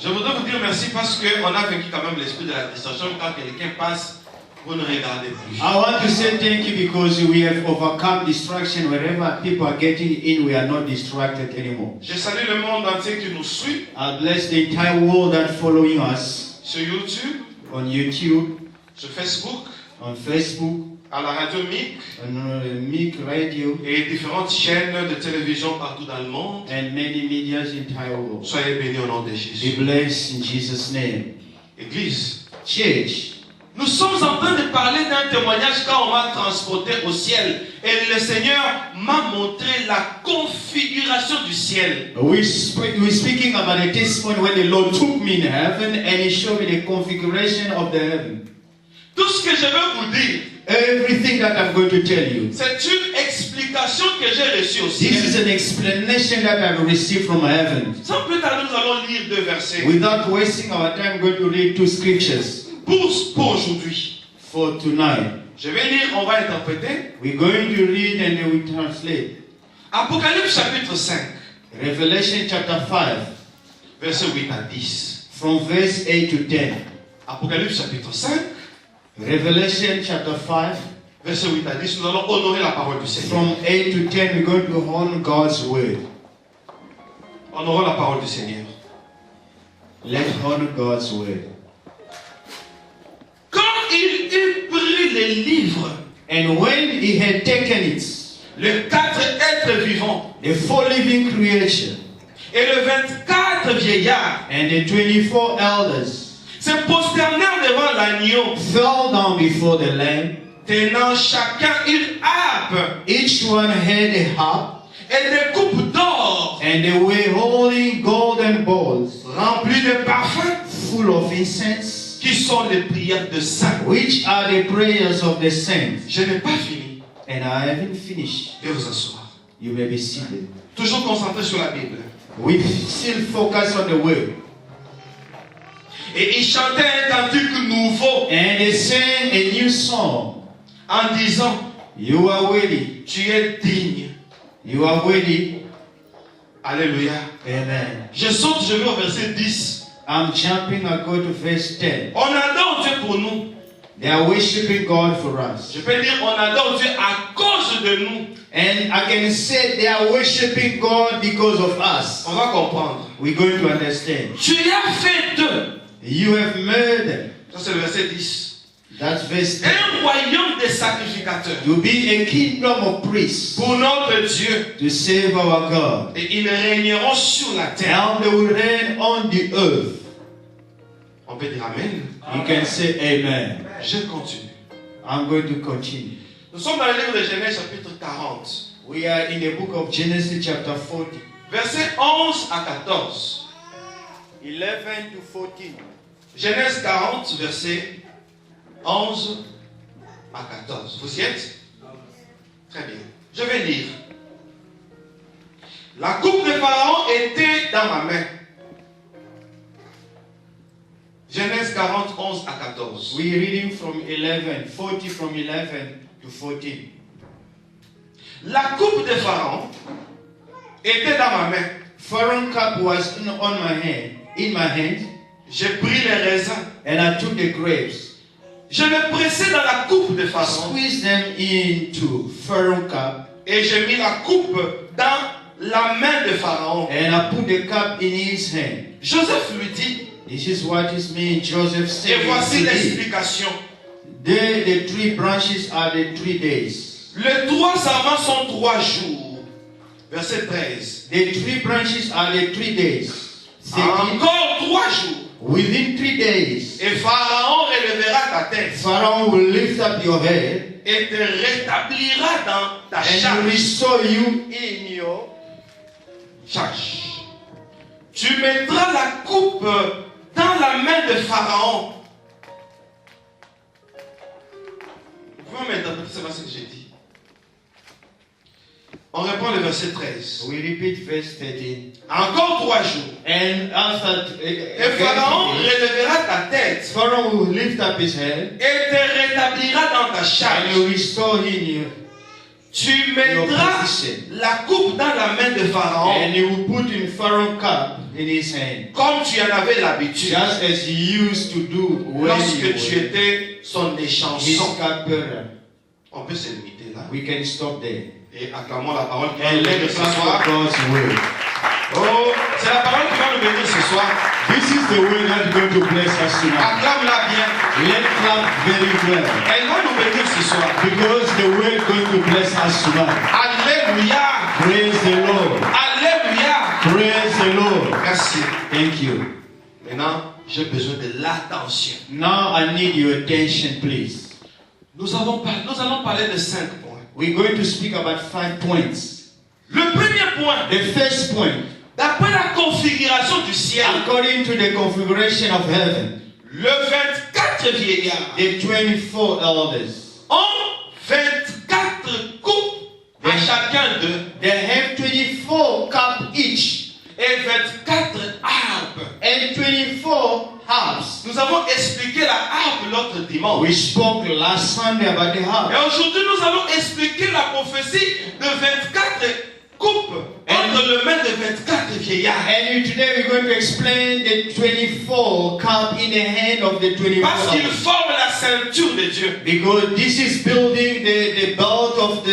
Je voudrais vous dire merci parce qu'on a vaincu quand même l'esprit de la distraction. Quand quelqu'un passe, vous ne regardez plus. I want to say thank you because we have overcome distraction. Wherever people are getting in, we are not distracted anymore. Je salue le monde entier qui nous suit I bless the entire world that following us sur YouTube, on YouTube, sur Facebook, on Facebook, à la radio MIC on MIC Radio, et différentes chaînes de télévision partout dans le monde. and many medias in entire world. Soyez bénis au nom de Be Jésus. blessed in Jesus' name. Église, Church, nous sommes en train de parler d'un témoignage quand on m'a transporté au ciel. Et le Seigneur m'a montré la configuration du ciel. we're speaking about a testimony when the Lord took me in heaven and He showed me the configuration of the heaven. Tout ce que je veux vous dire, Everything that I'm going to tell you, c'est une explication que j'ai reçue au this is ciel. an explanation that I've received from heaven. Sans plus tarder, nous allons lire 2 versets. Without wasting our time, I'm going to read 2 scriptures Pour aujourd'hui. for tonight. Je vais lire, on va interpréter. We're going to read and then we translate. Apocalypse chapitre 5, Revelation chapter 5, verset 8 à 10. from verse 8 to 10. Apocalypse chapitre 5, Revelation chapter 5, verset 8 à 10. Nous allons honorer la parole du Seigneur. from 8 to 10, we're going to honor God's word. Honorons la parole du Seigneur. Let's honor God's word. Quand il eut pris les livres, And when he had taken it, les 4 êtres vivants the 4 living creation et les 24 vieillards and the 24 elders se prosternèrent devant l'agneau, fell down before the Lamb. tenant chacun une harpe Each one had a harp, et des coupes d'or and they were holding golden bowls remplies de parfums full of incense, qui sont les prières de saints. which are the prayers of the saints. Je n'ai pas fini. And I haven't finished. Et vous asseoir. You may be seated. Toujours concentré sur la Bible. We still focus on the word. Et ils chantaient un cantique nouveau And they sang a new song. en disant, You are worthy. tu es digne. You are worthy. Alléluia. Amen. Je saute, je vais au verset 10. I'm jumping. I go to verse 10. On adore Dieu pour nous. They are worshiping God for us. Je peux dire, on adore Dieu à cause de nous. And I can say they are worshiping God because of us. On va comprendre. We're going to understand. Tu as fait d'eux. You have made them. Ça c'est le verset 10. That's verse 10. Un royaume de sacrificateurs To be a kingdom of priests pour notre Dieu. to save our God. Et ils régneront sur la terre. And they will reign on the earth. On peut dire Amen. You can say amen. Je continue. I'm going to continue. Nous sommes dans le livre de Genèse chapitre 40. We are in the book of Genesis chapter 40. Verset 11 à 14. 11 to 14. Genèse 40, verset 11 à 14. Vous y êtes? Très bien. Je vais lire. La coupe de Pharaon était dans ma main. Genèse 40, 11 à 14. We're reading from 11, 40 from 11 to 14. La coupe de Pharaon était dans ma main. Pharaoh cup was on my hand, in my hand, J'ai pris les raisins. and I took the grapes, Je les pressai dans la coupe de Pharaon. squeezed them into Pharaoh cup, Et j'ai mis la coupe dans la main de Pharaon. and I put the cup in his hand. Joseph lui dit, This is what it means. Joseph et said, voici to thee, l'explication. the 3 branches are the 3 days. Les 3 savants sont 3 jours. Verset 13. The 3 branches are the 3 days. 13, Encore 3 jours. within 3 days, Et Pharaon relèvera ta tête Pharaoh will lift up your head et te rétablira dans ta and charge. restore you in your Charge. Tu mettras la coupe dans la main de Pharaon. Vous pouvez m'interpréter ce que j'ai dit. On répond le verset 13. We repeat verse 13. Encore 3 jours. And after Et Pharaon relèvera ta tête Pharaoh will lift up his head et te rétablira dans ta and charge. will restore in you, Tu mettras la coupe dans la main de Pharaon and he will put in Pharaoh cup in his hand. comme tu en avais l'habitude Just as he used to do when lorsque he tu was étais son his échanson. cupbearer. On peut se limiter là. We can stop there. Et acclamons la parole qui va nous And let bénir us ce clap soir. for God's word. Oh, c'est la parole qui va nous bénir ce soir. This is the word that's going to bless us tonight. Acclame-la bien. Let's clap very well. Elle va nous bénir ce soir. Because the word is going to bless us tonight. Alléluia. Praise the Lord. Alléluia. Praise the Lord. Merci. Thank you. Maintenant, j'ai besoin de l'attention. Now I need your attention, please. Nous allons parler de 5 points. We're going to speak about 5 points. Le premier point, The first point, d'après la configuration du ciel, according to the configuration of heaven, le 24 vieillards the 24 elders, ont 24 coupes à chacun d'eux they have 24 cups each et 24 harpes. and 24 harps. Nous avons expliqué la harpe l'autre dimanche. We spoke last Sunday about the harp. Et aujourd'hui, nous allons expliquer la prophétie de 24 coupes entre les mains de 24 vieillards. And today we're going to explain the 24 cup in the hand of the 24 Parce qu'ils elders. forment la ceinture de Dieu. Because this is building the belt of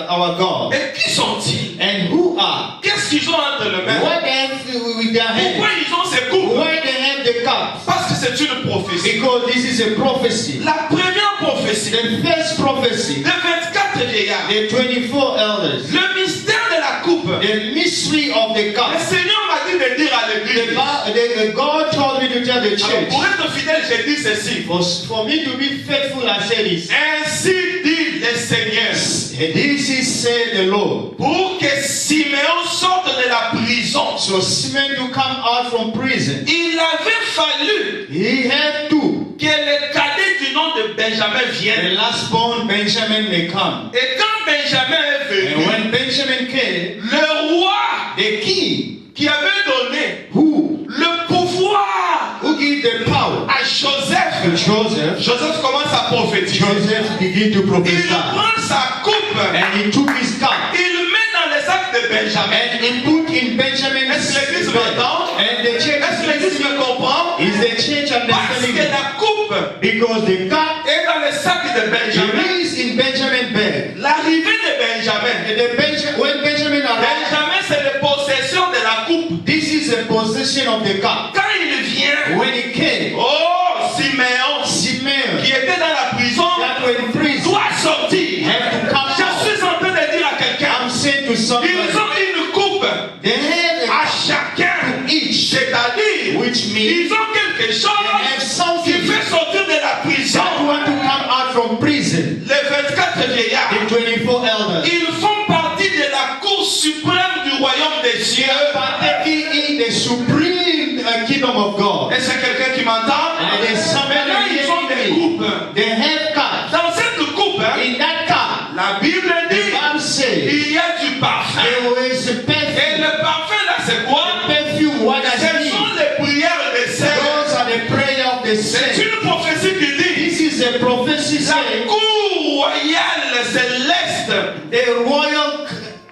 our God. Et qui sont-ils? And who are? Qu'est-ce qu'ils ont entre les mains? What have with their Pourquoi hands? ils ont ces coupes? Why they have the cups? Parce que c'est une prophétie. Because this is a prophecy. La première prophétie The first prophecy, de 24 vieillards, the 24 elders, le mystère de la coupe. the mystery of the Le cup. Seigneur m'a dit de dire à l'église. God told me to tell the Alors, church. pour être fidèle, j'ai dit ceci. For me to be faithful, I said this. Ainsi dit le Seigneur. This is said the Lord. Pour que Siméon sorte de la prison, So Simeon to come out from prison, il avait fallu he had to. que le cadet du nom de Benjamin The vienne. last born Benjamin may come. Et quand Benjamin est And venu, when Benjamin came, le roi the king qui avait donné who le pouvoir gave the power à Joseph, to Joseph commence à prophétiser. Joseph began to Il prophesy. prend sa coupe, And he took his cup il met dans les sacs de Benjamin. and he put in Benjamin's Est-ce que l'église bag. m'entend? And the church Est-ce que l'église me comprend? is the church Parce understanding que it? la coupe Because the cup est dans les sacs de Benjamin. is in Benjamin's bag. L'arrivée de Benjamin. When Benjamin arrived, Benjamin, c'est la possession de la coupe. this is a possession of the cup. Quand il vient, When he came, oh, Siméon, Simeon, qui était dans la prison, that were in prison, doit sortir. have to come Je out. suis en train de dire à quelqu'un, I'm saying to somebody, ils ont une coupe they have à a chacun. each, C'est-à-dire, which means ils ont quelque they chose have qui something fait sortir de la that prison want to come out from prison. les 24 vieillards. The 24 elders, Ils font partie de la cour suprême du royaume des cieux. partaking in the supreme kingdom of God. Est-ce que quelqu'un qui m'entend? And there's somebody Maintenant, ils ont des here. coupes. They have cups. Dans cette coupe, hein, In that cup, la Bible the dit Bible says il y a du parfum. there was a Et perfume. le parfum là, c'est quoi? Perfume, what does it Ce mean? sont les prières des saints. Those are the prayer of the C'est saints. une prophétie qui dit This is a prophecy la saying cour royale céleste,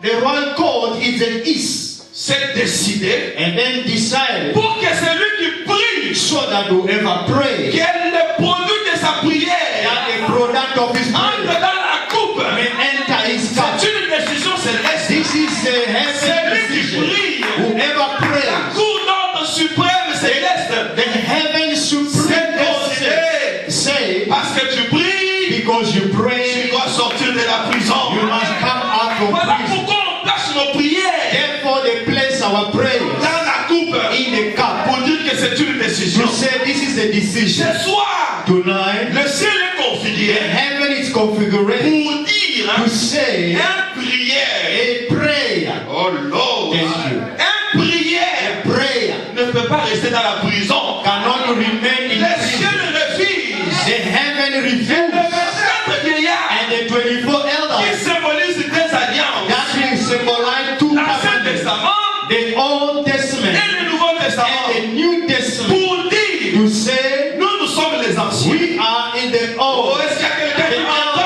the royal court is the east. c'est décidé And then decided pour que celui qui prie, so that whoever prays, que le produit de sa prière that the product of his entre prayer dans la coupe. may enter his cup. C'est une décision céleste. This is a heaven Celui qui decision. prie, Whoever la prays, cour d'ordre suprême céleste, the heaven c'est supreme décidé. say, Parce que tu pries, because you tu pray, dois sortir de la prison. you must come out from Voilà prison. pourquoi on place nos prières Therefore, they place our prayers dans la coupe in the cup pour dire que c'est une décision. to say this is a decision. Ce soir, Tonight, le ciel est the configuré heaven is configured pour dire to say un prière. a prayer. Oh Lord, Thank you. un prière Prayer ne peut pas rester dans la prison. cannot remain in Le prison. ciel refuse. The heaven Le refused. 24 vieillards And the 24 qui elders symbolisent des alliances, that will symbolize two l'Ancien covenants, Testament the Old Testament et le Nouveau and Testament, the New Testament, pour dire to say nous sommes les anciens. we are in the Oh, Old. est-ce qu'il y a quelqu'un qui m'entend?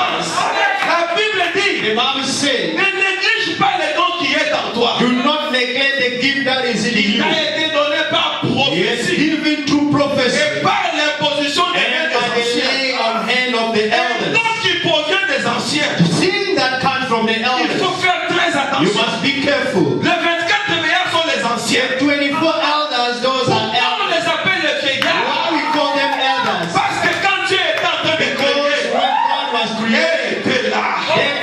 La Bible The dit Bible says, ne néglige pas les dons qui est en toi. do not neglect the gift gift that is in Il you. a été donné par He has prophétie given through prophecy et par l'imposition des mains and des by the anciens. laying on hand of the Et elders. donc qui provient des anciens. Seeing that comes from the Il elders, faut faire très you attention. must be careful. Les 24 veillards sont les anciens. The 24 elders, those are Pourquoi on elders. les appelle les vieillards? Why we call them elders? Parce que quand Dieu était en train de Because créer, when God was ils created, étaient là.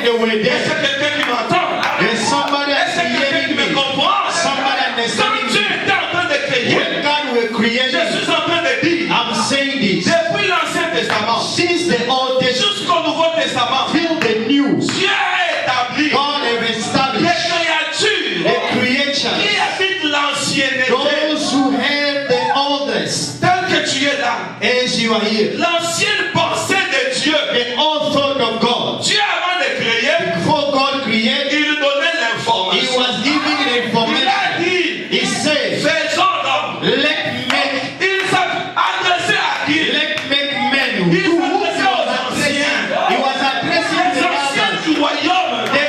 they were Est-ce there. que quelqu'un qui m'entend? There's somebody Est-ce that's que quelqu'un qui hearing me me. comprend? Somebody Quand understanding Dieu me. était en train de créer, When God was je created, suis en train de dire, I'm saying this. depuis l'Ancien Testament Since the Old Testament jusqu'au Nouveau Testament, till the New, Dieu a établi God has les established créatures the qui creatures, habitent l'ancienneté. those who have the oldest, Tel que tu es là, as you are here. l'ancienne pensée de Dieu, The old thought of God. Dieu avant de créer, Before God created, il donnait He l'information. was giving the Il a information. dit, He said, faisons l'homme. let make Il s'adressait à qui? men who Il was s'adressait aux addressing. anciens. He was addressing Les the anciens elders, du royaume. the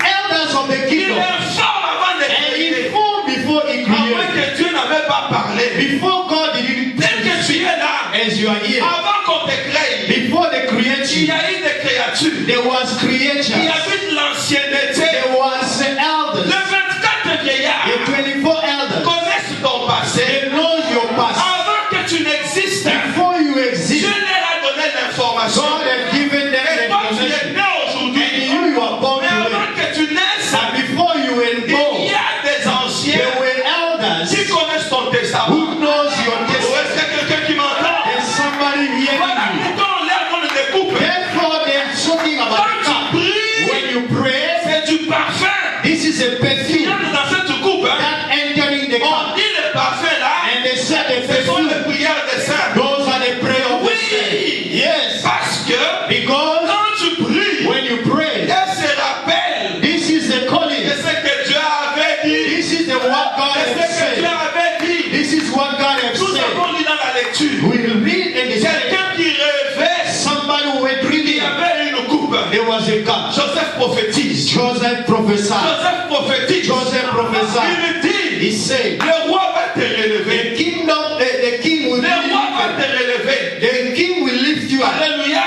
elders of the Il kingdom. informe avant de And he créer. informed before he Avant created. que Dieu n'avait pas parlé. Before God didn't Tel que tu es là, as you are here. avant qu'on te crée, Before the il creation, y a eu des créatures there was qui creatures. habitent l'ancienneté. There was the elders. Les 24 vieillards The 24 elders. connaissent ton passé. They know your past. Avant que tu n'existes, Before you Dieu exist, leur a donné l'information. God has given them Et the toi, tu es information. né And aujourd'hui. you are born Mais today. avant que tu naisses, And before you were il born, y a des anciens there were elders qui connaissent ton testament. who knows your Ou destiny. est-ce qu'il y a quelqu'un qui m'entend? There's somebody Voilà hearing you. pourquoi on l'air qu'on ne découpe. Therefore, they're talking about the Quand cup. tu pries, When you pray, c'est du parfum. this is a Il y perfume a dans cette coupe. Hein? that entering the On cup. dit le parfum là, And they said the ce sont les perfume. prières des saints. Those are the prayer of the Oui. saints. Yes. Parce que Because quand tu pries, when you pray, elle se rappelle this is the calling. de ce que Dieu avait dit. This is the what God De has ce que Dieu said. avait dit. This is what God has Nous said. avons lu dans la lecture. We'll read in the scripture. Quelqu'un qui rêvait, Somebody who were il dreaming. y avait une coupe. There was a cup. Joseph prophétise. Joseph prophesied. Joseph prophétise. Joseph prophesied. Il dit, He said, le roi va te relever. the kingdom, the king will Le roi va lift te relever. you. The king will lift you up. Alléluia.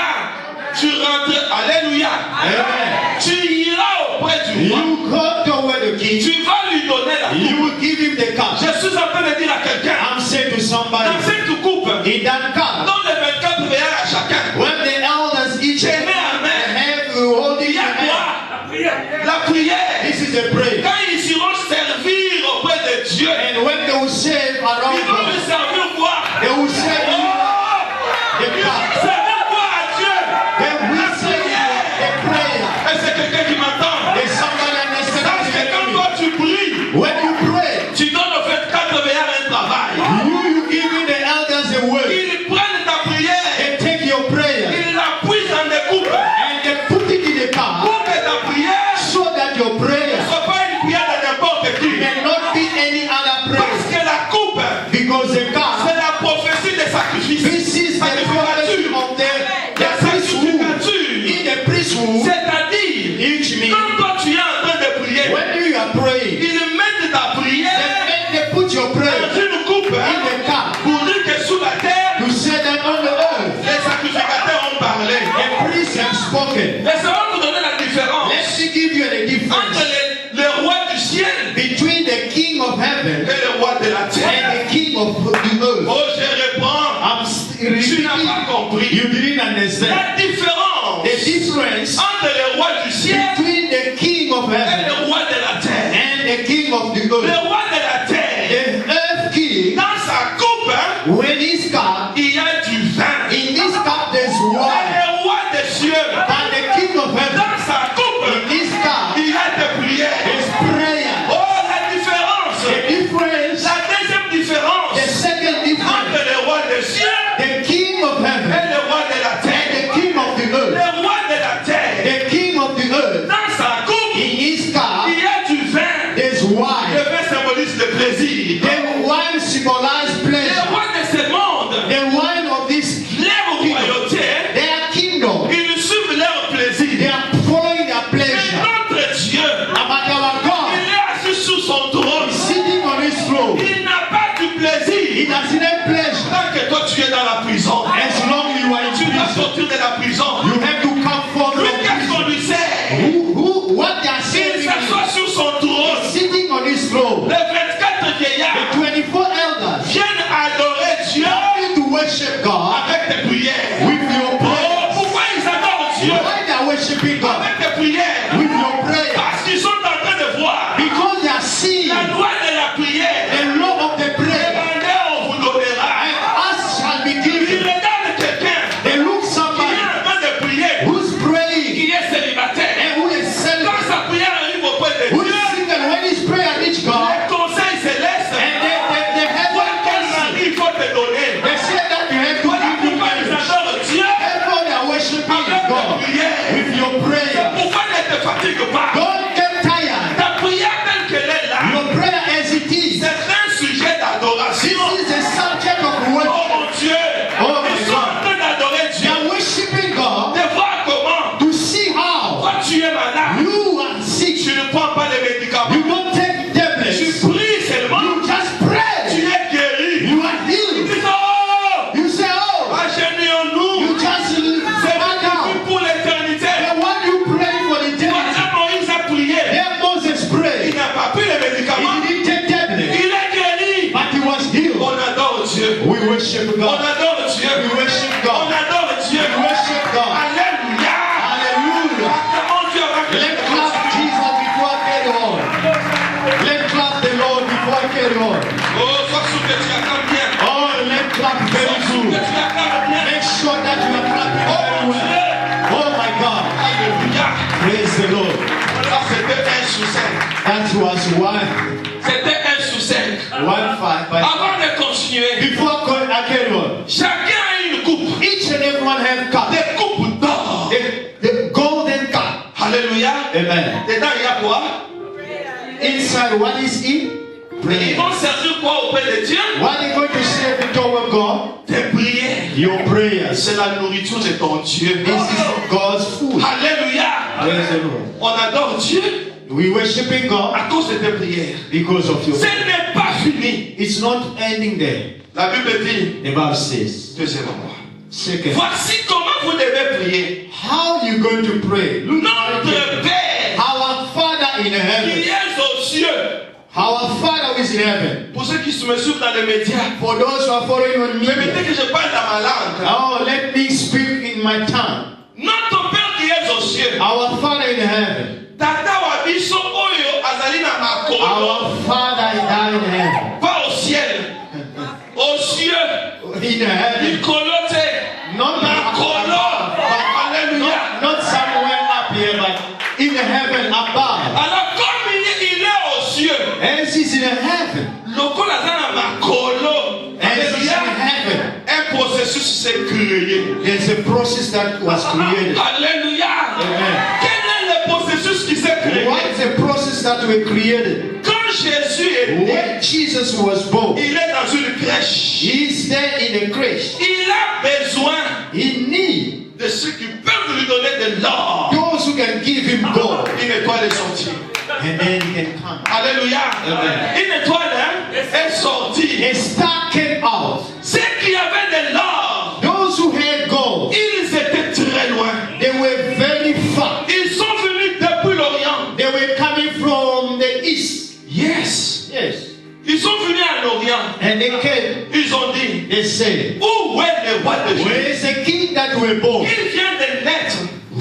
Tu rentres. Alléluia. Amen. Tu iras auprès du roi. You go toward the king. Tu vas lui donner la coupe. You will give him the cup. Je suis en train de dire à quelqu'un, I'm saying to dans somebody, cette coupe, in that cup, dans les 24 veillards à chacun, when the elders each Tenez à main. have holding il y your a hand, quoi? La prière. this is a prayer. Quand ils iront servir auprès de Dieu, And when they will say around ils vont lui God, servir quoi? they will say Oh! the Ils vont cup. servir quoi à Dieu? They will say the prayer. Est-ce que quelqu'un qui m'entend? There's somebody Parce que quand understanding. toi tu pries, When you pray, tu donnes aux 24 veillards un travail. you giving the elders a word. Ils prennent ta prière, They take your prayer ils la puisent dans des coupes and they put it in the cup pour que ta prière so that your ne prayer soit pas une prière de n'importe qui. may not be any other Parce prayer. que la coupe, Because the c'est cup, la prophétie des sacrifices. this is the prophecy of the priesthood. In the priesthood, C'est-à-dire, each mean, quand toi tu es en train de prier, when you are praying, ils mettent ta prière they put your dans prayer une coupe in the cup pour dire que sous la terre, to say that on the earth, les sacrificateurs ont parlé. the priests have spoken. Laissez-moi vous donner la différence Let me give you the entre difference le roi du ciel between the king of heaven et le roi de la terre. and the king of the earth. Oh, je reprends. I'm Tu n'as repeating. pas compris. You didn't understand. La différence The difference entre le roi du ciel between the king of et heaven le roi de la terre. and the king of the Le earth. roi de la terre, The earth king, dans sa coupe, when his cup, il y a du vin. in this cup there's Et wine. le roi des cieux, But the king of heaven, dans sa coupe, in this cup, il y a des prières. is prayer. Oh, la différence. The difference, La deuxième différence the second entre difference, le roi des cieux the king of et heaven le roi de la and terre. the king of the earth. Le roi de la terre, The king of the earth, dans sa coupe, in his cup, il y a du vin. there's Le wine. vin symbolise le plaisir. The wine symbolizes Le pleasure. roi de ce monde, plaisir. He doesn't have pleasure. Tant que toi tu es dans la prison, As long as you are in tu dois prison, sortir de la prison. you have to come forth Lui, from qu'est-ce qu'on prison. lui sert? What they are Il saying s'assoit sur son trône. is sitting on his throne. Les 24 vieillards The 24 elders viennent adorer Dieu coming to worship God avec des prières. with your Oh, prayers. pourquoi ils adorent Dieu Why they are worshiping God avec des prières? with your prayers? Parce qu'ils sont en train de voir Because they are seeing la loi de la prière. the law of the prayer. Demandez, on vous donnera. And us shall be Il given. regarde quelqu'un They look qui somebody est en train de prier, who's praying qui est célibataire. and who is Quand celibate, sa prière arrive auprès de who Dieu, is single. When his prayer reach God, les conseils célestes, and they have toi one quel person, mari il faut te donner. they say that you have to Voilà give him pourquoi ils marriage. adorent Dieu Therefore, they are worshiping avec God la prière. with your prayer. Pourquoi ne te fatigue pas? Don't get tired. Ta prière telle qu'elle est là, Your prayer as it is. c'est un sujet d'adoration. This is a subject of Oh worship. mon Dieu, Oh my ils sont en train d'adorer They Dieu. are worshiping God De voir comment, to see how quand tu es malade, you are sick. tu ne prends pas les médicaments. You don't take Tu tablets. pries seulement, You just tu pray. es guéri. You are Tu healed. dis oh, You say, oh, agenouillons-nous. you just C'est bow lui down. pour l'éternité. The one you pray for the eternity. Voilà Moïse a prié. There Moses Il prayed. n'a pas pris les médicaments. He didn't take tablets, Il est guéri. but he was healed. On adore Dieu. We worship On God. adore Dieu. We worship On God. adore Dieu. We worship God. Alléluia. Hallelujah. Comment Dieu va Let's clap Jesus before I carry on. Let's clap the Lord before I carry on. Oh, sois sûr que tu acclames bien. Oh, let's clap very Sois sûr que good. tu acclames bien. Make sure that you are clapping Oh very mon well. Dieu. Oh my God. Alléluia. Praise the Lord. Ça c'était 1 sur 5. That was C'était 1 sur 5. 1-5. But Avant de continuer, before I carry on, chacun a une coupe. each and everyone have cup. Des coupes d'or. The golden cup. Alléluia. Amen. Dedans il y a quoi? Inside, what is in? Ils Prayer. vont servir quoi auprès de Dieu? What are you going to say before God? Des prières. Your prayers. C'est la nourriture de ton Dieu. This is God's food. Alléluia. Praise the Lord. On adore Dieu We worshiping God à cause de tes prières. because of your. Ce n'est pas fini. It's not ending there. La Bible dit, The Bible says. deuxièmement, Second. voici comment vous devez prier. How you going to pray? Notre Père Our Father in qui heaven. est aux cieux. Our Father who is in heaven. Pour ceux qui me suivent dans les médias, For those who are following on me. permettez que je parle dans ma langue. Oh, let me speak in my tongue. Notre Père qui est aux cieux. Our Father in heaven. Tata wa biso oyo azali na makolo. Our Father in heaven. Pas au ciel. Aux cieux. In heaven. Likolo te. Not Makolo. Alléluia. Not somewhere up here, but in heaven above. Alors comme il est aux cieux. As is in heaven. Lokola aza na makolo. As is in Alléluia. heaven. Un processus s'est créé. There's a process that was created. Alléluia. Amen. Quel est le processus qui s'est créé? What is the process that we created? Quand Jésus est né, When Jesus was born, il est dans une crèche. he's there in a crèche. Il a besoin In need, de ceux qui peuvent lui donner de l'or. those who can give him gold, Une étoile est sortie. and then he can come. Alléluia. Amen. Une étoile est sortie. A star came out. Ceux qui avaient de l'or, Those who had gold, ils étaient très loin. they were very far. Ils sont venus depuis l'Orient. They were coming from the east. Yes. Yes. Ils sont venus à l'Orient. And they came. Ils ont dit, They said, où est le roi de where Juda? is the king that were born? Il vient de naître.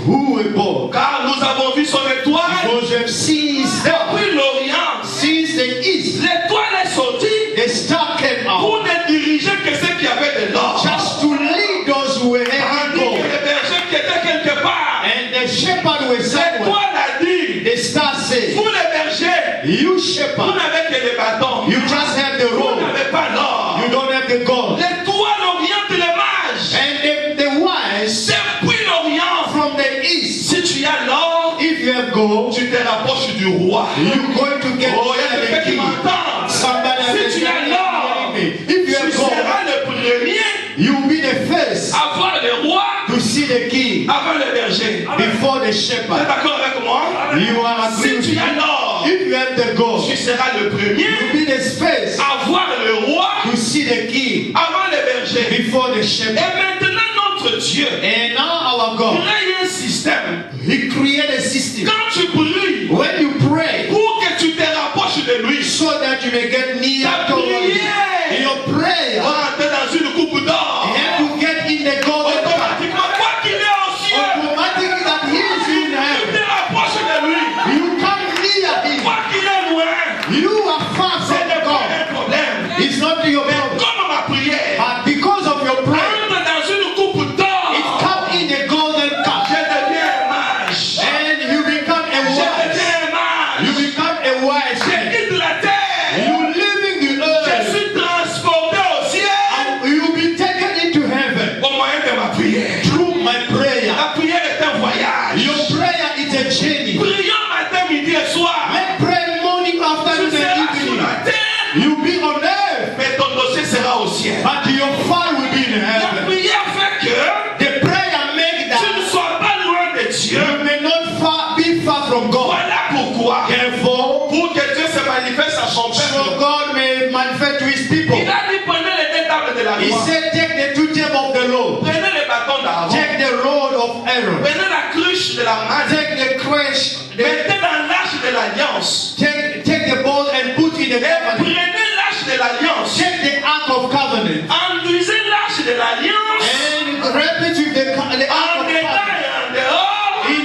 Who were born? Car nous avons vu son étoile Because we have seen his star. depuis l'Orient. Since the east, L'étoile est sortie the star came out. pour ne diriger que ceux qui avaient de l'or. Just to lead those who were having Tandis que gold. les bergers qui étaient quelque part. And the shepherd were somewhere. L'étoile a dit, The star said, vous les bergers, you vous shepherd, n'avez que les bâtons. you just have the Vous robe. n'avez pas l'or. You don't have the gold. L'étoile oriente les mages. And the wise Depuis l'Orient, from the east, si tu as l'or, if you have gold, tu te rapproches du roi. you're going to get Oh, il y a the quelqu'un qui king. m'entend. Somebody Si tu as l'or, if tu you have gold, seras le premier you'll be the first à voir le roi to see the king avant le berger. before the Tu es shepherd. d'accord avec moi? You are Si agreeing. tu as l'or, If you have the the goal. Tu seras le premier You'll be the first à voir le roi to see the king avant les bergers. before the Et shepherd. maintenant, notre Dieu And now our God, crée un système. He created a system. Quand tu pries, When you pray, pour que tu te rapproches de lui, so that you may get near ta to Him. prière Your prayer, va rentrer dans une coupe d'or. you have to get in the golden cup. Automatiquement, quoi qu'il est aux cieux, Automatically that He is in tu heaven. te rapproches de lui. You come near Him. Quoi qu'il est loin, You are far ce from n'est pas God. un problème. It's not your Mais problem. comme ma prière But because of your prayer, entre dans une coupe d'or, it comes in the golden cup. je deviens un mage. And you become a Je wise. deviens un mage. You become a wise Je man. quitte la terre. You living the Je earth. suis transporté au ciel And you will be taken into heaven au moyen de ma prière. through my prayer. La prière est un voyage. Your prayer is a journey. Prions matin, midi et soir. Let's pray morning, Tu afternoon, seras and sur evening. la terre, You'll be on earth, mais ton dossier sera au ciel. but your file will be in La heaven. prière fait que The prayer make tu that ne sois pas loin de Dieu. you may not be far from God. Voilà pourquoi, Therefore, pour que Dieu se manifeste à son so peuple, God may manifest to His people. il a dit prenez les deux tables de la He loi, said, take the two tables of the law, prenez les bâtons d'Aaron, take the rod of Aaron, prenez la cruche de la manne, take the crush, mettez dans l'arche de l'alliance, take the bowl and put in the et covenant. prenez l'arche de l'alliance, Take the ark of covenant enduisez l'arche de l'alliance, and wrap it with the ark en of dedans covenant, et en dehors, in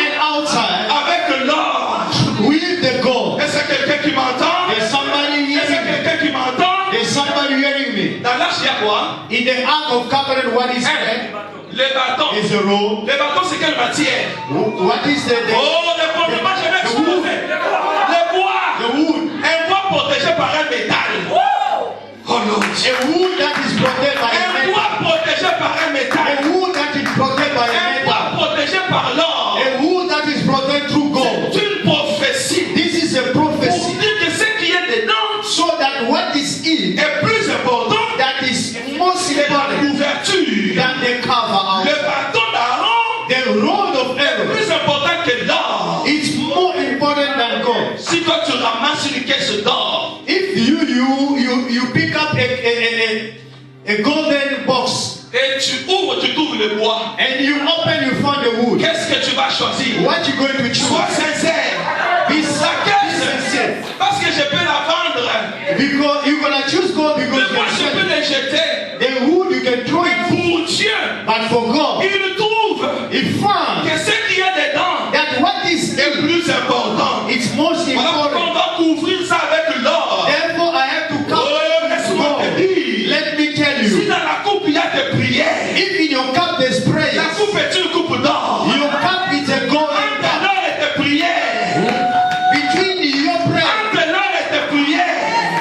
and outside, avec l'or. with the gold. Est-ce que quelqu'un qui m'entend? There's somebody Est-ce que hearing me. quelqu'un qui m'entend? There's somebody hearing me. Dans l'arche, il y a quoi? In the ark of covenant, what is there? Les bâtons. Is a robe. Les bâtons, c'est quelle matière? What is the Oh, le fondement, je vais exposer. Le bois. wood? Un bois protégé par un métal. Oh non. A wood that is protected by a Un metal. bois protégé par un métal. A wood that is protected by a Un bois metal. protégé par l'or. A wood that is protected through gold. C'est une prophétie. This is a Pour prophecy. dire que ce qui est dedans So that what is in est plus important that is most que la important couverture. than the cover out. Le bâton d'Aaron The rod of est Aaron plus important que l'or. is more important than gold. Si toi tu ramasses une caisse d'or, If you pick up a golden box et tu trouves le bois, and you open, you find the wood. qu'est-ce que tu vas choisir? What you going to choose? Sois sincère. Be La caisse, sincere. parce que je peux la vendre, Because you're gonna choose gold mais because moi you je peux can les jeter. sell. The wood you can throw it, Pour Dieu, but for God, il trouve it found que ce qu'il y a dedans that what is est in plus important. it's most Voilà pourquoi important. on va couvrir ça avec l'or. Therefore, I have to Oh, come with laisse-moi te gold. dire, Let me tell si you, dans la coupe il y a des prières, if in your cup there's prayer, la coupe est une coupe d'or. your cup is a golden Entre cup. l'or et tes prières, Between your prayer, entre l'or et tes prières,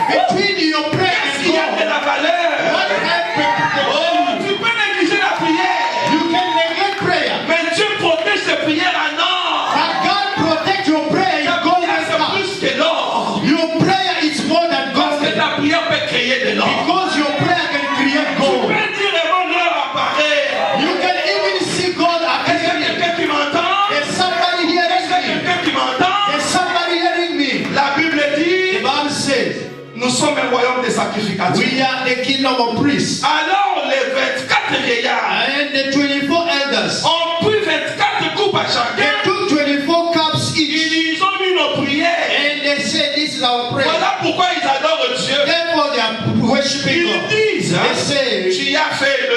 between your prayer qu'est-ce and qu'il y a de God, la valeur? what happened? Oh, tu peux négliger la prière, You can neglect prayer, mais Dieu protège ses prières en or. but God protect your prayer Ta in golden prière c'est cup. plus que l'or, Your prayer is more than parce que golden, ta prière peut créer de l'or. because your prayer can create Tu gold. peux dire vraiment l'or apparaît. You can even see God Est-ce que appearing. quelqu'un qui m'entend? There's somebody Est-ce hearing que me. quelqu'un qui m'entend? There's somebody hearing me. La Bible The dit, Bible says, nous sommes un royaume de sacrificateurs. we are the kingdom of priests. Alors les 24 vieillards And the 24 elders, ont pris 24 coupes à they chacun. took 24 cups each. Ils ont mis nos prières. And they said, this is our prayer. Voilà pourquoi ils adorent Dieu. Therefore, they are worshiping Ils God. disent, They say, tu as fait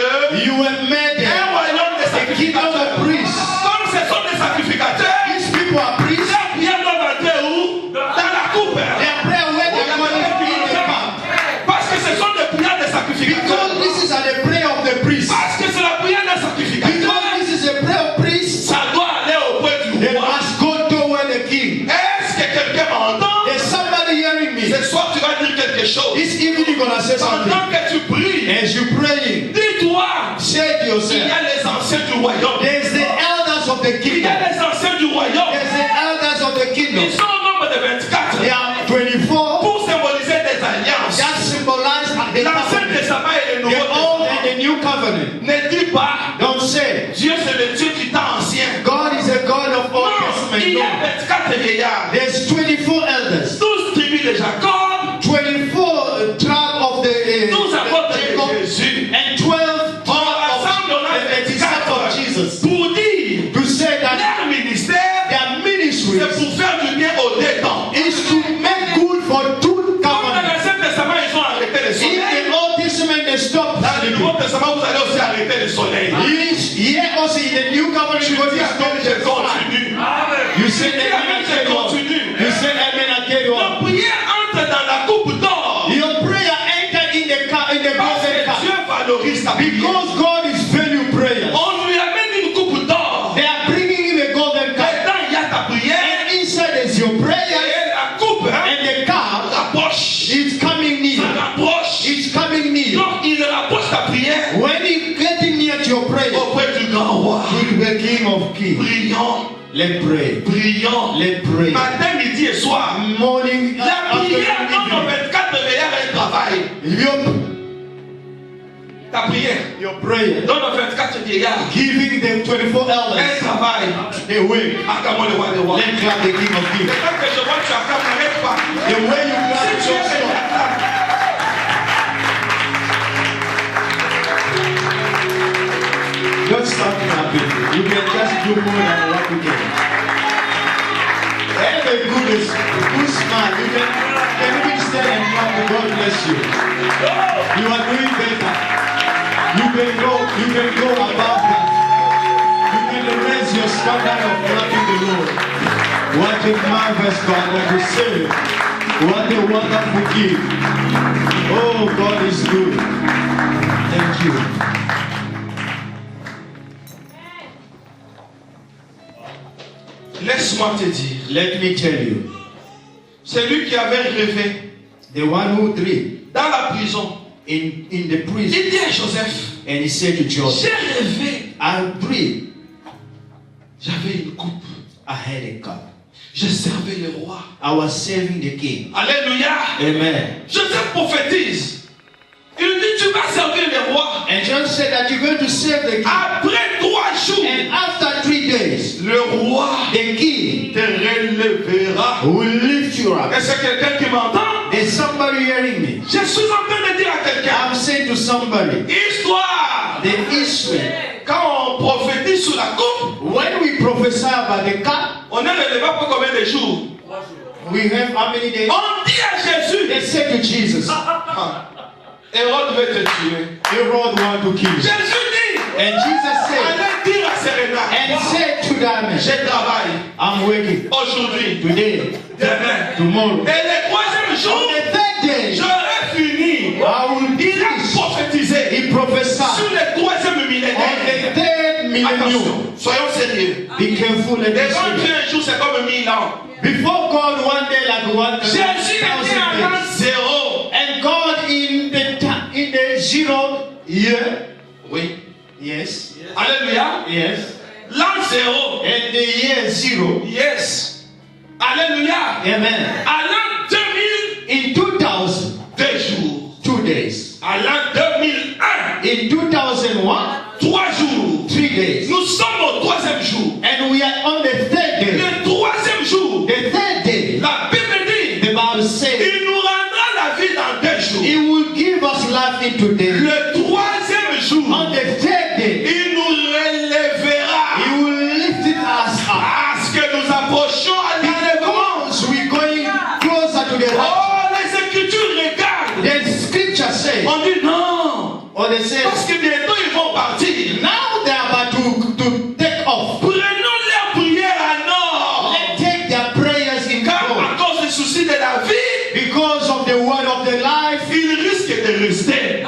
you have made un royaume de the kingdom sacrificateurs. of priests. Comme ce sont des sacrificateurs, These people are priests. la prière doit entrer où? Dans la coupe. Their prayer where they are going to be in the cup. Parce que ce sont des prières de sacrificateurs. Because this is the prayer of the priests. Parce que c'est la prière des Because sacrificateurs. this is a prayer of priests. Ça doit aller auprès du They roi. must go toward the king. Est-ce que quelqu'un m'entend? There's somebody hearing me. Ce soir, tu vas dire quelque chose. This evening you're gonna say something. Pendant que tu pries, As you praying, dis-toi, say to il y yourself, a les anciens du royaume. there's the elders of the Il y kingdom. a les anciens du royaume. There's the elders of the kingdom. Ils sont au nombre de 24 They are 24 pour symboliser des alliances. that symbolize the L'Ancien covenant. Testament et le The Nouveau old Testament. and the new covenant. Ne dis pas, Don't say, Dieu c'est le Dieu du temps ancien. God is a God of Old Non, Testament. il y a No. 24 vieillards. There's 24 elders. elders, 12 tribus de Jacob, 24 tribes of the 12 apôtres Jacob, de Jésus. and 12 On rassemble dans tribes la of the disciples of Jesus. pour dire To say that leur ministère, their ministry c'est pour faire du bien aux deux temps. is to make good for two Comme dans covenants. l'Ancien Testament, ils ont arrêté le In soleil. the Old Testament, they stopped Dans le Nouveau sleeping. Testament, vous allez aussi arrêter le soleil. Here also in the New Covenant, Tu God dis is amen, stopped je the sun. continue. You say Tu dis amen amen, and je carry on. continue. You say amen and carry La on. prière entre dans la coupe d'or. Your prayer entered in the Parce golden que cup. Dieu valorise ta prière. Because God is value prayers. On lui amène une coupe d'or. They are bringing him a golden cup. Dedans, il y a ta prière. And inside is your prayer. Et la coupe And the cup rapproche. is coming Ça near. rapproche. It's coming near. Donc, il rapproche ta prière When you getting near to your prayer, auprès du grand roi. to the King of Kings, Brillant, let's pray. brillant. Let's pray. Matin, midi et soir. Morning, La prière afternoon, dans nos 24 veillères, elle travaille. evening. Ta prière Your prayer. dans nos 24 vieillards, Giving them 24 elle elders. travaille. They wait. Acclamons le roi des rois. Let's clap the King of Et Kings. quand que je vois que tu acclames, n'arrête pas. The way you clap Si is tu so es strong. acclame. Don't stop clapping. You can just do more than what you can. Have a good smile. You can even stand and clap to God bless you. You are doing better. You can go above that. You can raise your standard of clapping the Lord. What a marvelous God that you serve. What a wonderful gift. Oh, God is good. Thank you. Laisse-moi te dire, Let me tell you, c'est lui qui avait rêvé the one who dreamed dans la prison. in the prison, Il dit à Joseph, and he said to Joseph, j'ai rêvé, I dreamed j'avais une coupe, I had a cup. je servais le roi. I was serving the king. Alléluia. Amen. Joseph prophétise. Il dit, tu vas servir le roi. And John said that you're going to serve the king. Après 3 jours, And after 3 days, le roi the king te relèvera. will lift you up. Est-ce que quelqu'un qui m'entend? There's somebody hearing me. Je suis en train de dire à quelqu'un, I'm saying to somebody, histoire. the Israel, Quand on prophétise sur la coupe, when we prophesy about the cup, on est relevé pour combien de jours? we have how many days? On dit à Jésus, They said to Jesus, Hérode veut te tuer. Herod want to kill you. Jésus dit, And Jesus said, allez dire à Serena, and said to them, je travaille I'm working aujourd'hui, today, demain. tomorrow. Et le 3e On jour, the third day, j'aurai fini. I will Il a finish. prophétisé He prophesied sur le 3e on millénaire. the third millennium. Attention, soyons sérieux. Be careful and Devant listen. Dieu, un jour, c'est comme 1000 ans. Before God, one day like 1,000 Jésus était à l'an days. 0. And God in the 0 year, Oui. yes, Alléluia. yes, L'an 0. and the year 0, Yes. Alléluia. amen. À l'an 2000, In 2000, 2 jours. 2 days. À l'an 2001, In 2001, 3 jours. 3 days. Nous sommes au 3e jour. And we are on the third day. Le 3e jour, The third day, la Bible dit, the Bible says, il nous rendra la vie dans 2 jours. He will give us life in today. Le 3e jour, On the third day, il nous relèvera. He will lift us up. Parce que nous approchons à l'enlèvement. Because we're going closer to the rapture. Oh, les Écritures regardent. The scripture says, On dit non. or they say, Parce que bientôt ils vont partir. now they are about to take off. Prenons leur prière à nord. Let's take their prayers in Car God. à cause du souci de la vie, Because of the word of the life, ils risquent de rester.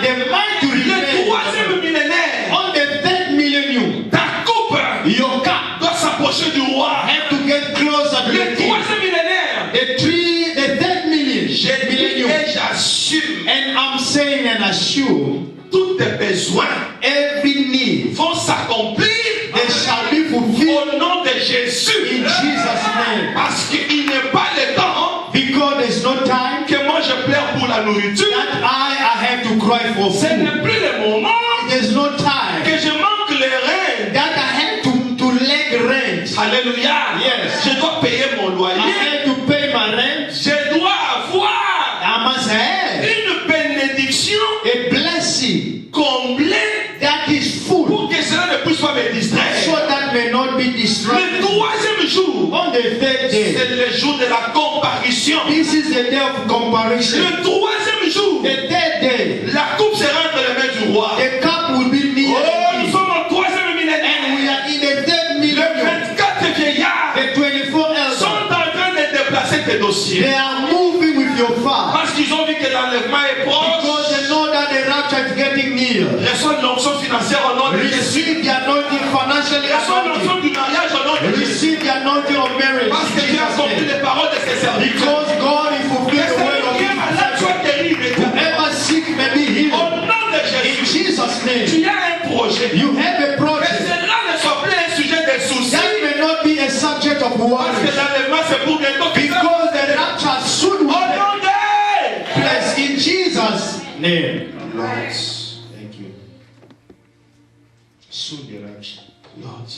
they might to Le remain. 3e millénaire, On the third millennium, ta coupe your cup doit s'approcher du roi. have to get closer to Le the king. 3e millénaire, The third j'ai dit millennium. et j'assume, And I'm saying and assure tous tes besoins every need vont s'accomplir they shall be fulfilled au nom de in Jésus. Jesus' name. Parce qu'il n'est pas le temps Because there's no time que moi je pleure pour la nourriture. that I have to cry for Ce food. n'est plus le moment There's no time que je manque les reins. that I have to leg rent. Alléluia. Yes. Je dois payer mon I loyer. have to pay my rent. the third day. c'est le jour de la comparition. This is the day of comparison. Le troisième jour, The third day, la coupe sera entre les mains du roi. the cup will be near Oh, the nous king. sommes au troisième And we millénaire. are in the third Les millennium. 24 vieillards The 24 sont elders, en train de déplacer tes they dossiers. are moving with your fire. Parce qu'ils ont vu que l'enlèvement est Because proche. they know that the rapture is getting near. Reçois l'onction financière au nom de Jésus. Receive the anointing financially. Reçois l'onction anointing. du mariage au nom de Jésus. Receive the anointing of marriage. Parce que in tu as Jesus' compris name. les paroles de ses serviteurs. Because God is fulfilling the word of Qui est malade, His sois guéri immédiatement. Whoever sick may be Au healed. nom de In Jésus. Jesus' name. Tu as un projet. You have a Que project. cela ne soit plus un sujet de soucis. That may not be a subject of Parce que worry. l'enlèvement c'est pour bientôt. Because the rapture soon Au will nom de take place in Jesus' name. Lord. Thank you. Soon the rapture. Lord.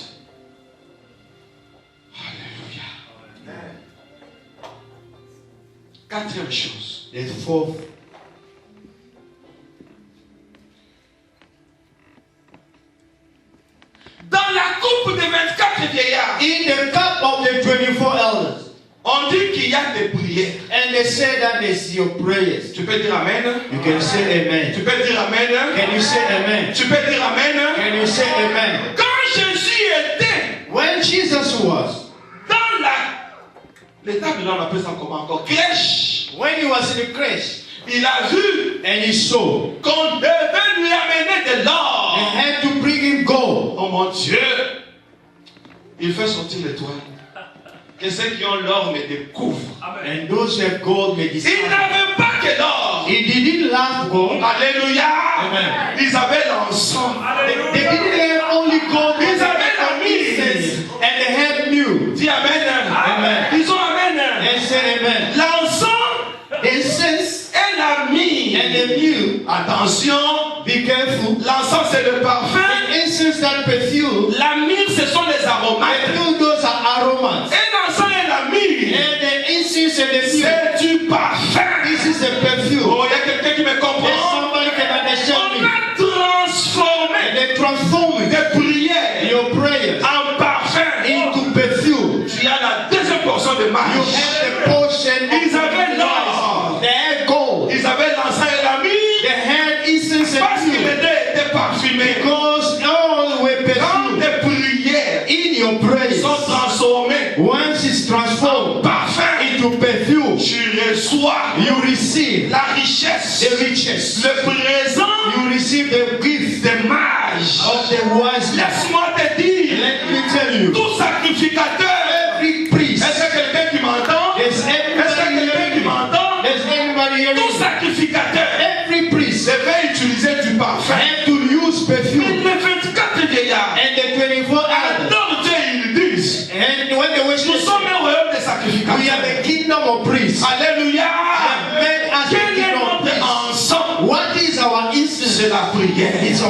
Alléluia. Quatrième chose. The fourth. Dans la coupe des 24 vieillards, In the cup of the 24 elders. on dit qu'il y a des prières. And they say that is your prayers. Tu peux dire Amen. You can say amen. Tu peux dire Amen. Can you say amen? Tu peux dire Amen. Can you say amen? Quand Jésus était When Jesus was, dans l'état de l'homme, on appelle ça comment encore? Crèche. when he was in the crèche, Il a vu and he saw, qu'on devait lui amener de they l'or. had to bring him gold. Oh mon Dieu. Il fait sortir l'étoile. Que ceux qui ont l'or me découvrent. And those who have gold may Ils discover. n'avaient pas que l'or. He didn't laugh gold. Alléluia. Amen. Ils avaient l'encens. They didn't have only gold. They Ils avaient la had mise. incense. And they had mule. Dis Amen. Amen. Ils ont Amen. And say amen. L'encens Incense et la myrrhe. and the mule. Attention. Be careful. L'encens c'est le parfum. The incense, that perfume. La myrrhe ce sont les aromates. Perfume, those are aromas. Et l'encens et la myrrhe And the incense and the mule. c'est du parfum. This is a perfume. Oh, il y a quelqu'un qui me If comprend. somebody can understand On me. a transformé And they transform it. des prières Your prayers en parfum. into perfume. Tu as la deuxième portion de You marche. have the portion of Ils avaient l'or. They had gold. Ils avaient l'encens et la myrrhe They had incense parce and qu'ils mule. étaient parfumés. Because all were Quand perfume. tes prières In your prayers, sont transformées once it's en transformed parfum, into perfume, tu reçois you receive la richesse, the riches. le présent You receive the gift des mages. of the wise. Laisse-moi te dire, Let me tell you, tout sacrificateur, every priest, est-ce que quelqu'un qui m'entend? there's Est-ce que everybody quelqu'un qui hearing me. m'entend? There's anybody hearing Tout me. sacrificateur Every priest devait utiliser du parfum. have to use Mais perfume. les 24 vieillards, And the 24 elders, alors Dieu, ils disent, and when they nous worship, sommes un royaume de we are sacrificateurs. the kingdom of priests. Alléluia. Made as the Quel est kingdom of notre priests. ensemble? What is our instance? C'est la prière. It's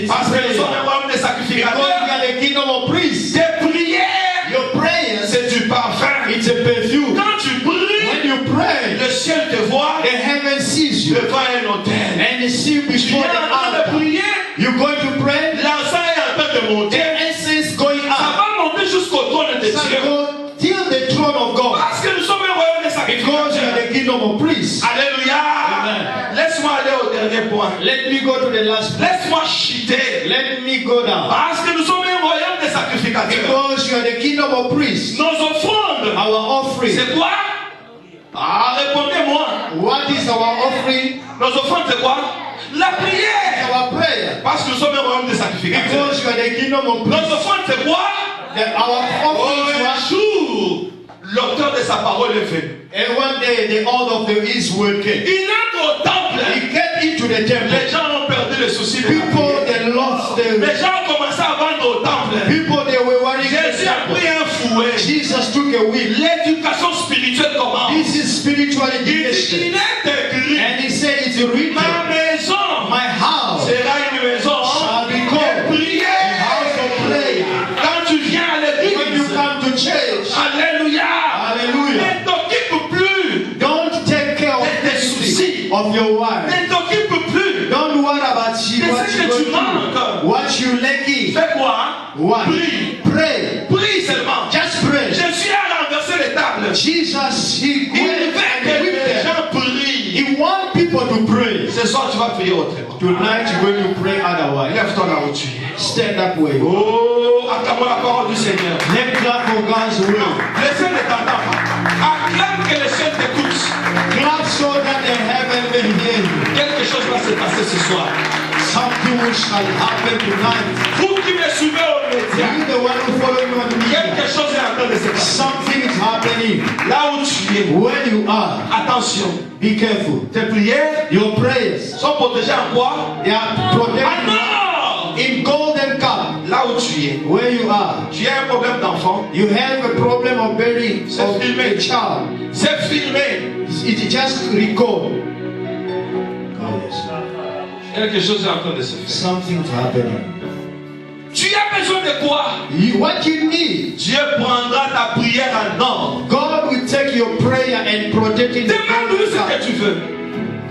Parce que nous prayer. sommes un royaume de Because we sacrificateurs. are the kingdom of priests. Des prières, Your prayers, c'est du parfum. it's a perfume. Quand tu pries, When you pray, le ciel te voit the heaven sees you. devant un autel. And they see Tu es before en the train de altar. prier, You're going to pray, l'encens est en train de monter. the incense going Ça up. va monter jusqu'au trône de So Dieu. go till the throne of God. Parce que nous sommes un royaume de Because you sacrificateurs. are the kingdom of priests. Alléluia. Amen. Laisse-moi aller au dernier point. Let me go to the last place. Laisse-moi chuter. Let me go down. Parce que nous sommes un royaume de sacrificateurs. Because you are the kingdom of priests. Nos offrandes, Our offering. c'est quoi? Ah, répondez-moi. What is our offering? Nos offrandes, c'est quoi? La prière. Our prayer. Parce que nous sommes un royaume de sacrificateurs. Because you are the kingdom of priests. Nos offrandes, c'est quoi? Our Oh, offering is un what? jour, l'auteur de sa parole est venu. And one day the order of the Israel came. Il entre au temple. He came into the temple. Les gens ont perdu le souci de la People prière. they lost the Les gens ont commencé à vendre au temple. people they were worrying. Jésus a pris un fouet. Jesus took a whip. L'éducation spirituelle commence. This is spiritual Il dit, education. il est écrit, And he said it's written, ma maison my house sera une maison shall be de called prière. a house of prayer. Quand tu viens à When you l'église, come to church, alléluia, hallelujah, ne t'occupe plus don't take care of des soucis. of your wife. Ne t'occupe plus. Don't worry about you, what Qu'est-ce you que go tu manques? through, what you lacking. Fais quoi? What? Prie. Pray. Prie seulement. Just pray. Je suis à Ce soir, tu vas prier autrement. Tonight you're going to pray otherwise. Lève-toi là où tu es. Stand up where you are. Oh, acclame la parole du Seigneur. Let's clap for God's will. Le ciel ne t'entend pas. Acclame que le ciel t'écoute. Clap so that the heaven may hear you. Quelque chose va se passer ce soir. Something will shall happen tonight. Vous qui me suivez aux médias, You the one who follow me on the media. quelque chose est en train de se passer. Something is happening. Là où tu es, Where you are, attention. be careful. Tes prières Your prayers, sont protégées en quoi? they are Ah protected non! in golden cup. Là où tu es, Where you are, tu as un problème d'enfant. you have a problem of burying C'est of filmé. a child. C'est filmé. It just record. Oh, yes. Quelque chose est en train de se faire. Something's happening. Tu as besoin de quoi? What you need, Dieu prendra ta prière en ordre. God will take your prayer and protect it. Demande-lui ce que tu veux.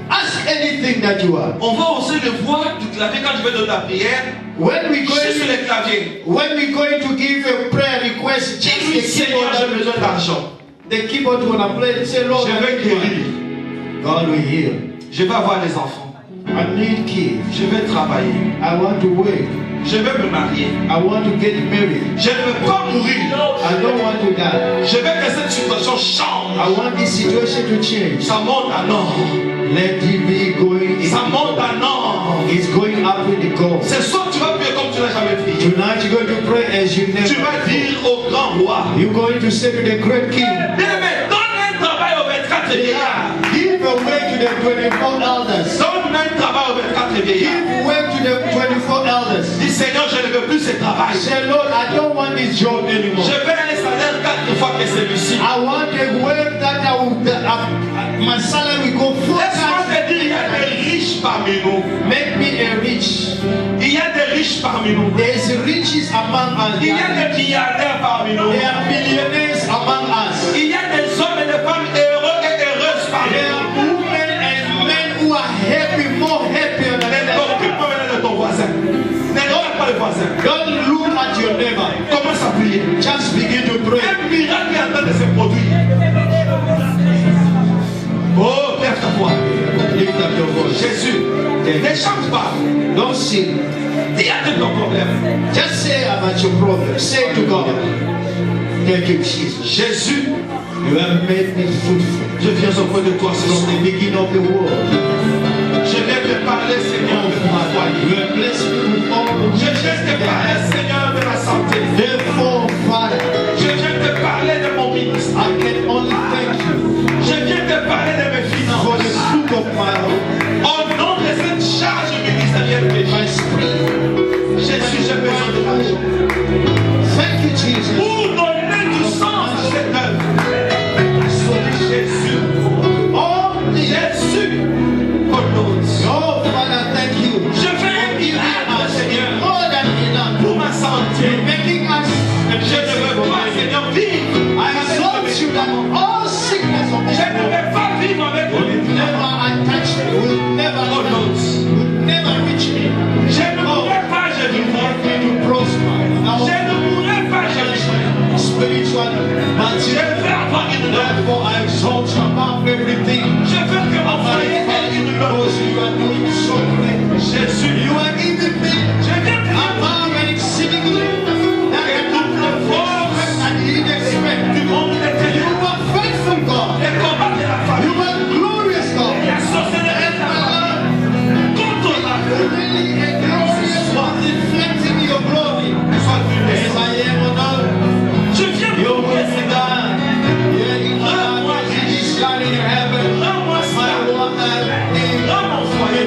Ask anything that you are. On va aussi le voir du clavier quand tu veux donner ta prière. When we Juste sur going, le clavier. when we going to give a prayer request, just Dis-lui, the Seigneur, j'ai keyboard, besoin d'argent. the keyboard wanna play. Say, Lord, Je vais guérir. God will heal. Je vais avoir des enfants. I need kids. Je vais travailler. I want to work. Je vais me marier. I want to get married. Je ne veux pas mourir. I don't want to die. Je veux que cette situation change. I want this situation to change. Ça monte à nord. Let it be going. Ça monte à nord. It's going up with the goal. Ce soir, tu vas prier comme tu n'as jamais prié. Tonight you're going to pray as you never. Tu vas dire au grand roi. You're going to say to the great king, Bien-aimé, donne un travail aux 24 vieillards. give away to the 24 elders. Donne un travail aux 24 vieillards. Give way to the 24 elders. Dis Seigneur, je ne veux plus ce travail. Say, Lord, I don't want this job anymore. Je veux un salaire 4 fois que celui-ci. I want a work that my salary will go full Laisse-moi time. te dire, il y a des riches parmi nous. Make me a rich. Il y a des riches parmi nous. There's riches among us. Il y a des milliardaires parmi nous. There are millionaires among us. Il y a des hommes et des femmes heureux et heureuses parmi There nous. are women and men who are happy, more happier than Ne others. t'occupe pas de ton voisin. Ne regarde pas le voisin. Don't look at your neighbor. Commence à prier. Just begin to pray. Un miracle est en train de se produire. Oh, lève ta voix. Lift up your voice. Jésus, ne chante pas. Don't sing. Dis à ton problème. Just say about your problem. Say to God. Thank you, Jesus. Jésus, You have made me fruitful je viens auprès de toi ce from soir. the beginning of the world. Je viens te parler, Seigneur, de ma foyer. You have blessed me with all the Je viens te parler, Seigneur, de ma santé. Therefore, Father, Je viens te parler de mon ministère. I can only thank you Je viens te parler de mes for the finances. fruit of my home, Au nom de cette charge ministérielle que my spirit. Jésus, j'ai besoin de l'argent. Thank you, Jesus. Pour donner du sens à cette œuvre. Jésus. Oh, Jésus. Oh non. oh, Father, thank you. Je fais un miracle, Seigneur, More than enough. pour ma santé. You're making us. Je ne veux pas, Seigneur, vivre. I exalt you that all sickness of Je the ne veux pas vivre avec mon never attach me, will never, Oh non. will never reach me. Je ne mourrai pas, je You vivrai. want me to prosper. Now, Je ne mourrai pas, je vivrai. spiritually, Je materially. veux avoir une œuvre. Therefore, I exalt you above everything. Je veux que mon foyer ait une œuvre. Because you are doing so great. Jésus, You are giving me je viens te above and exceedingly that I could not force and didn't expect. du monde de tes You are faithful, God. les combats de la famille. You are glorious, God. La sorcellerie de la famille. Contre la Really a glorious one, reflecting your glory. As I am on earth, Je viens your pour will be done. Yeah, in my life, as it is done in heaven. Rends-moi My ça. one Rends mon foyer.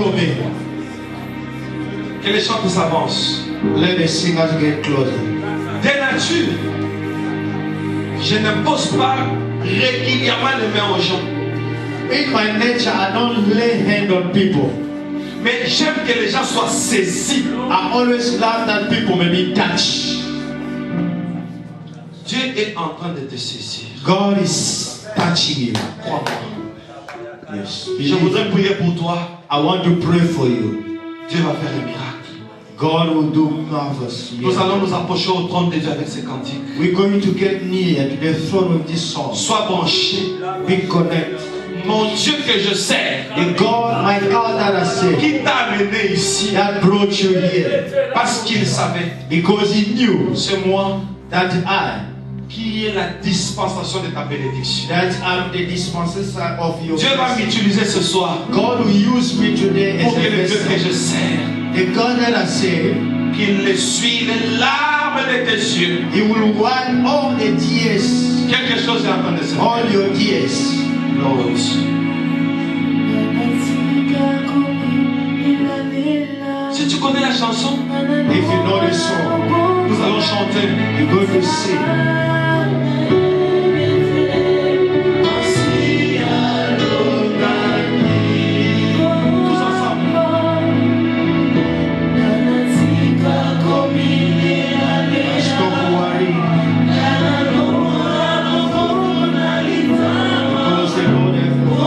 follow me. Que les chants s'avancent. Let the singers get closer. Des natures, je n'impose pas régulièrement les mains aux gens. In my nature, I don't lay hand on people. Mais j'aime que les gens soient saisis. I always love that people may be touched. Dieu est en train de te saisir. God is touching you. Crois-moi. Yes. Je voudrais prier pour toi. I want to pray for you. Dieu va faire un miracle. God will do marvelous. Nous allons nous approcher au trône de Dieu avec ces cantiques. We're going to get near to the throne with this song. Sois branché. Be connected. Mon Dieu que je sers, The God, my God that I say, qui t'a amené ici, that brought you here, parce qu'il savait, because He knew c'est moi that qui est la dispensation de ta bénédiction. that I'm the dispenser of your Dieu va blessing. m'utiliser ce soir God will use me today as pour que a le Dieu que vessel. je sers, The God that I say, qu'il essuie les larmes de tes yeux. He will wipe all the tears, Quelque chose est en train de se faire. all your tears. Lord. Si tu connais la chanson, If you know the song, nous allons chanter. you're going to sing. Tous ensemble. Stop worrying, because the Lord has forgotten.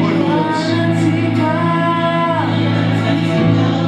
Oh Lord,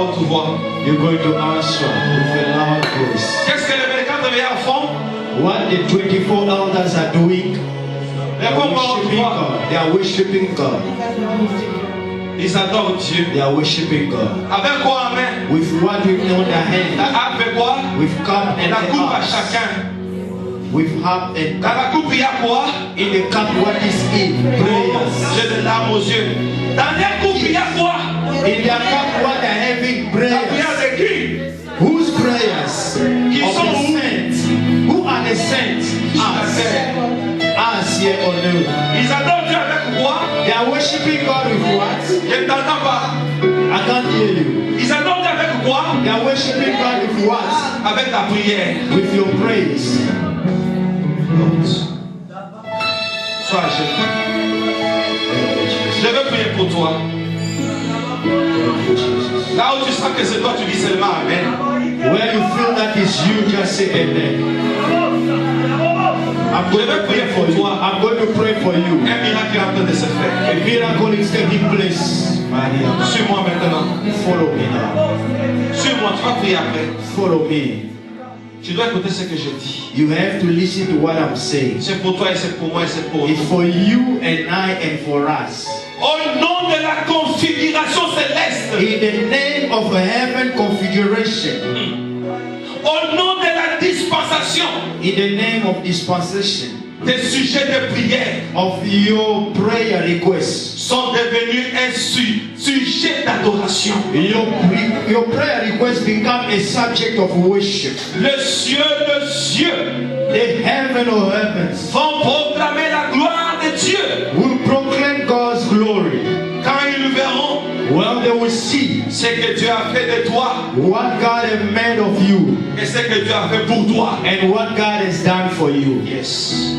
haute voix. You're going to answer with a loud voice. Qu'est-ce que les 24 vieillards font? What the 24 elders are doing, they are Réponds-moi à haute worshiping voix. God. They are worshiping God. Ils adorent Dieu. They are worshiping God. Avec quoi en main? With what we know in their hand, Avec quoi? with cup and La coupe à cups, chacun. with harp and Dans cup. la coupe, il y a quoi? In the cup, what is in? Prayers. J'ai des larmes aux yeux. Dans la coupe, il y a quoi? In their cup, what they're having? La Prayers. prière de qui? Whose prayers? Qui Of sont the où? saints. Who are the saints? Sur la Us. terre. Us here on earth. Ils adorent Dieu avec quoi? They are worshiping God with what? Je ne t'entends pas. I can't hear you. Ils adorent Dieu avec quoi? They are worshiping God with what? Avec la prière. With your praise. Sois à genoux. Je veux prier pour toi. Là où tu sens que c'est toi, tu dis seulement Amen. Where you feel that is you, just say amen. I'm going to pray for you. I'm going to pray for you. Un miracle est en train de se faire. A miracle is taking place. Maria, Suis-moi maintenant. follow me now. Suis-moi, tu vas prier après. Follow me. Tu dois écouter ce que je dis. You have to listen to what I'm saying. C'est pour toi et c'est pour moi et c'est pour It's nous. for you and I and for us. Au nom de la configuration céleste. In the name of a heaven configuration. Au nom de la dispensation. In the name of dispensation. Des sujets de prière Of your prayer requests. sont devenus un sujet d'adoration. Your prayer requests become a subject of worship. Les cieux The heaven of heavens vont proclamer la gloire de Dieu. will proclaim God's glory. Quand ils verront Well, they will see ce que Dieu a fait de toi what God has made of you et ce que Dieu a fait pour toi. and what God has done for you. Yes.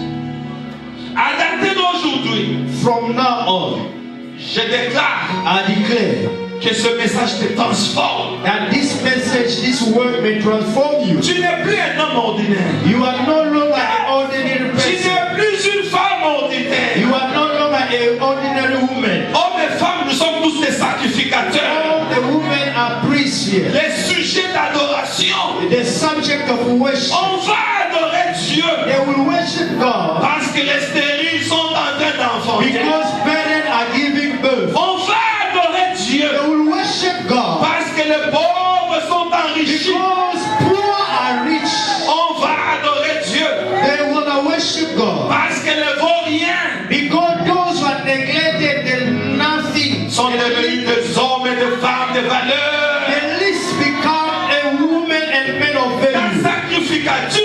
À dater d'aujourd'hui, From now on, je déclare I declare que ce message te transforme. that this message, this word may transform you. Tu n'es plus un homme ordinaire. You are no longer an ordinary Tu person. n'es plus une femme ordinaire. You are no longer an ordinary woman. Hommes et femmes, nous sommes tous des sacrificateurs. All the women are priests here. Les sujets d'adoration. The subject of worship. On va adorer Dieu They will worship God parce que les stériles sont en train d'enfanter. because parents are giving birth. On va adorer Dieu They will worship God parce que les pauvres sont enrichis. because poor are rich. On va adorer Dieu They will not worship God parce que les vauriens because those who are neglected and nothing. sont devenus des hommes et des femmes de valeur. The least become a woman and men of Ta value. sacrificature,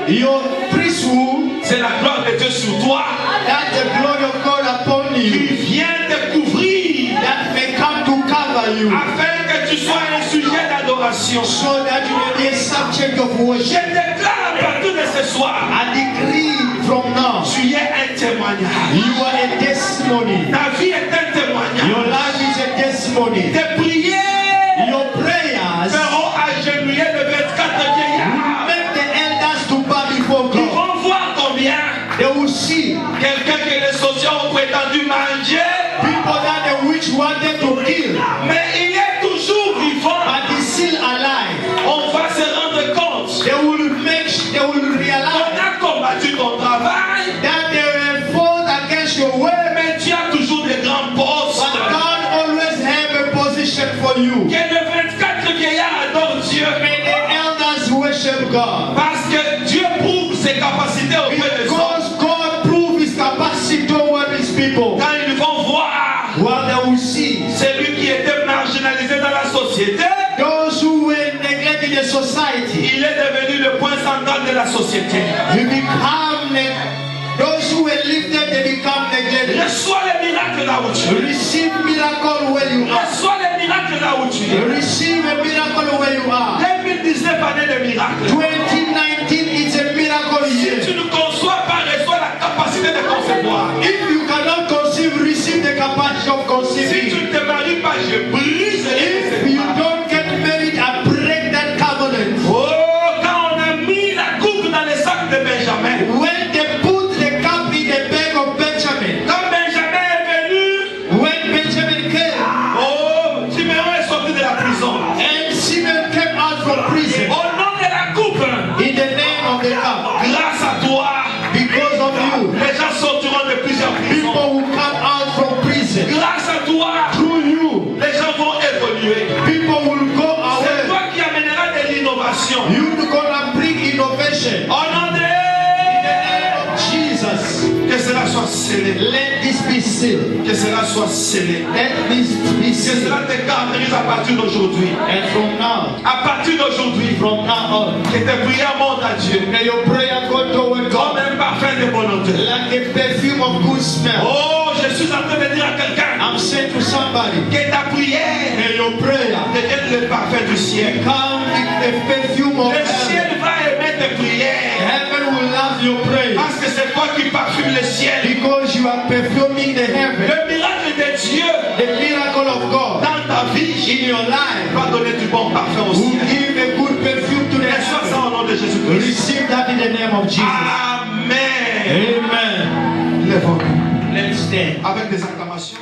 Your priesthood, c'est la gloire de Dieu sur toi that's the glory of God upon qui you, vient te couvrir that may come to cover you, afin que tu sois un sujet d'adoration. so that you may be a subject of Je worship. déclare à partir de ce soir, I decree from now, tu es un témoignage. you are a testimony. Ta vie est un témoignage. Your life is a testimony. Tes prières Your prayers feront agenouiller les 24 vieillards. make the elders to bow before Ils God. vont voir combien They will see quelqu'un que les sociaux ont prétendu manger, people that the witch wanted to kill, mais il est toujours vivant. but is still alive. On va se rendre compte They will qu'on realize a combattu ton travail, that they were fought against your way, mais tu as toujours des grands postes. but God always have a position for you. Que les 24 vieillards adorent Dieu May the elders worship God. parce que Dieu prouve ses capacités auprès des hommes. Because God proved his capacity toward his people. Quand ils vont voir Well, they will see celui qui était marginalisé dans la société, those who were neglected in the society. il est devenu le point central de la société. You become those who were lifted, they become neglected. Reçois les miracles là où tu es. Receive miracle where you are. Reçois les miracles là où tu es. Receive a miracle where you are. 2019 année de miracles. 2019 is a miracle Si year. tu ne conçois pas, reçois la capacité de concevoir. If you cannot conceive, receive the capacity of Si conceiving. tu ne te maries pas, je brise If les you don't get married, I break that covenant. Oh, quand on a mis la coupe dans les sacs de Benjamin, When they put the cup in the bag of Benjamin, quand Benjamin est venu, when Benjamin came oh, Siméon est sorti de la prison. and from prison. Au nom de la coupe, In the name of the cup. grâce à toi, Because of you. les gens sortiront de plusieurs prisons. People will come out from prison. Grâce à toi, Through you. les gens vont évoluer. People will go C'est away. toi qui amèneras de l'innovation. You're gonna bring innovation. Au nom de Jesus. que cela soit scellé. Let this be sealed. Que cela soit scellé. Let this be Que sealed. cela te caractérise à partir d'aujourd'hui. And from now, À partir d'aujourd'hui, from now on, que tes prières montent à Dieu. may your prayer go toward Comme God un parfum de bonne odeur. like a perfume of good smell. Oh, je suis en train de dire à quelqu'un I'm saying to somebody, que ta prière may your prayer devienne le parfum du ciel. come with the perfume of Le heaven. ciel va aimer tes prières. Heaven will love your prayer Parce que c'est toi qui parfumes le ciel. because you are perfuming the heaven. Le miracle de Dieu The miracle of God dans ta vie in your life va donner du bon parfum au will ciel. give a good perfume to the Reçois ça heaven. au nom de Jésus-Christ. Receive that in the name of Jesus. Amen. Amen. Lève-nous Let's stand. avec des acclamations.